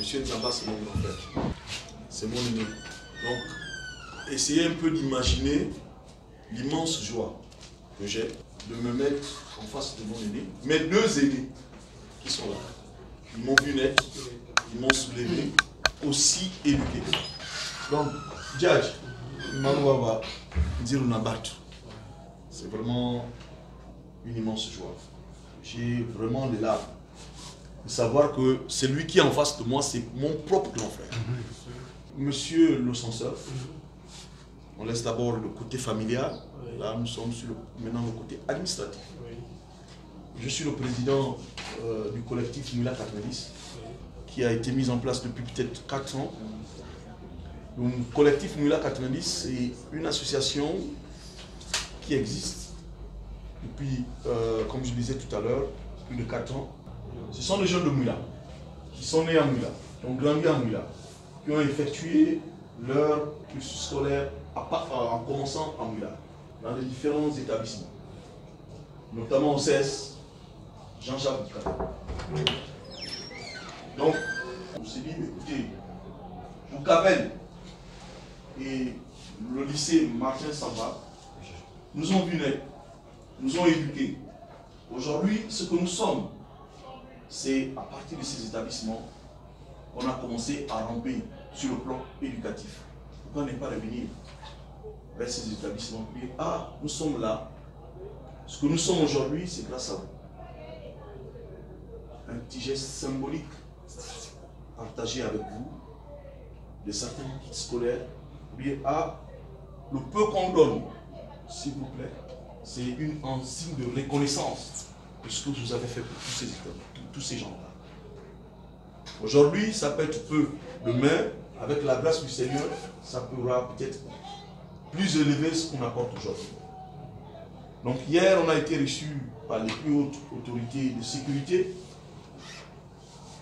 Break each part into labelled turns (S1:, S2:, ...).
S1: Monsieur Nzamba, c'est mon grand frère. C'est mon aîné. Donc, essayez un peu d'imaginer l'immense joie que j'ai de me mettre en face de mon aîné. Mes deux aînés qui sont là. Ils m'ont vu naître, ils m'ont soulevé, aussi éduqué. Donc, Djadj, Manouaba, Ndirunabat, c'est vraiment une immense joie. J'ai vraiment les larmes de savoir que celui qui est en face de moi, c'est mon propre grand frère. Monsieur le censeur, on laisse d'abord le côté familial. Là, nous sommes sur maintenant le côté administratif. Je suis le président du collectif Moula 90, qui a été mis en place depuis peut-être 4 ans. Le collectif Moula 90, c'est une association qui existe depuis, comme je disais tout à l'heure, plus de 4 ans. Ce sont des jeunes de Moula, qui sont nés à Moula, qui ont grandi à Moula, qui ont effectué leur cursus scolaire en commençant à Moula, dans les différents établissements, notamment au CS, Jean-Jacques Boukavel. Donc, on s'est dit, écoutez, Boukavel et le lycée Martin Samba nous ont vus naître, nous ont éduqués. Aujourd'hui, ce que nous sommes, c'est à partir de ces établissements qu'on a commencé à ramper sur le plan éducatif. Pourquoi ne pas revenir vers ces établissements et dire, ah, nous sommes là. Ce que nous sommes aujourd'hui, c'est grâce à vous. Un petit geste symbolique partagé avec vous de certains kits scolaires pour dire, ah, le peu qu'on donne, s'il vous plaît, c'est un signe de reconnaissance de ce que vous avez fait pour tous ces gens-là. Aujourd'hui, ça peut être peu. Demain, avec la grâce du Seigneur, ça pourra peut-être plus élever ce qu'on apporte aujourd'hui. Donc hier, on a été reçu par les plus hautes autorités de sécurité.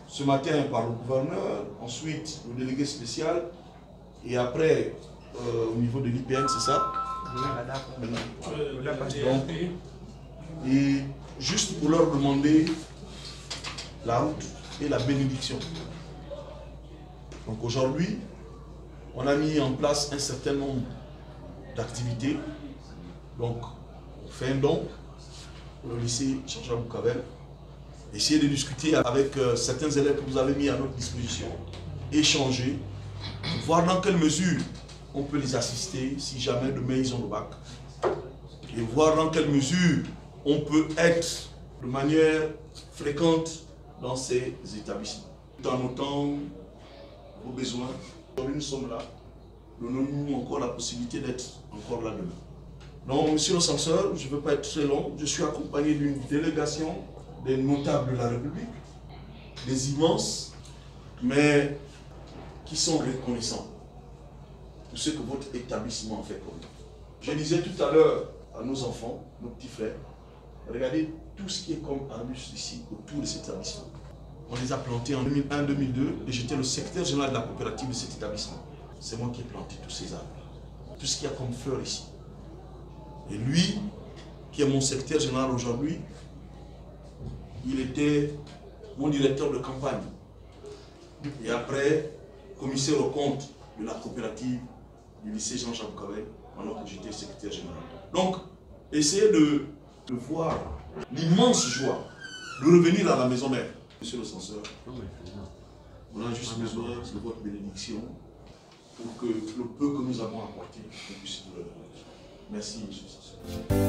S1: Ce matin, par le gouverneur, ensuite le délégué spécial, et après, au niveau de l'IPN, c'est ça? Donc, et juste pour leur demander la route et la bénédiction. Donc aujourd'hui, on a mis en place un certain nombre d'activités. Donc, on fait un don pour le lycée Jean-Jacques Boukavel. Essayer de discuter avec certains élèves que vous avez mis à notre disposition, échanger, voir dans quelle mesure on peut les assister si jamais demain ils ont le bac. Et voir dans quelle mesure on peut être de manière fréquente dans ces établissements. Tout en notant vos besoins. Aujourd'hui nous sommes là. Donnons-nous encore la possibilité d'être encore là demain. Donc, monsieur le censeur, je ne veux pas être très long. Je suis accompagné d'une délégation des notables de la République, des immenses, mais qui sont reconnaissants pour ce que votre établissement a fait pour nous. Je disais tout à l'heure à nos enfants, nos petits frères, regardez tout ce qui est comme arbustes ici autour de cet établissement. On les a plantés en 2001-2002 et j'étais le secrétaire général de la coopérative de cet établissement. C'est moi qui ai planté tous ces arbres, tout ce qu'il y a comme fleurs ici. Et lui, qui est mon secrétaire général aujourd'hui, il était mon directeur de campagne. Et après, commissaire au compte de la coopérative du lycée Jean-Jacques Boukavel, pendant que j'étais secrétaire général. Donc, essayez de voir l'immense joie de revenir à la maison mère. Monsieur le censeur, on a juste besoin de votre bénédiction pour que le peu que nous avons apporté puisse vous le donner. Merci, monsieur le censeur.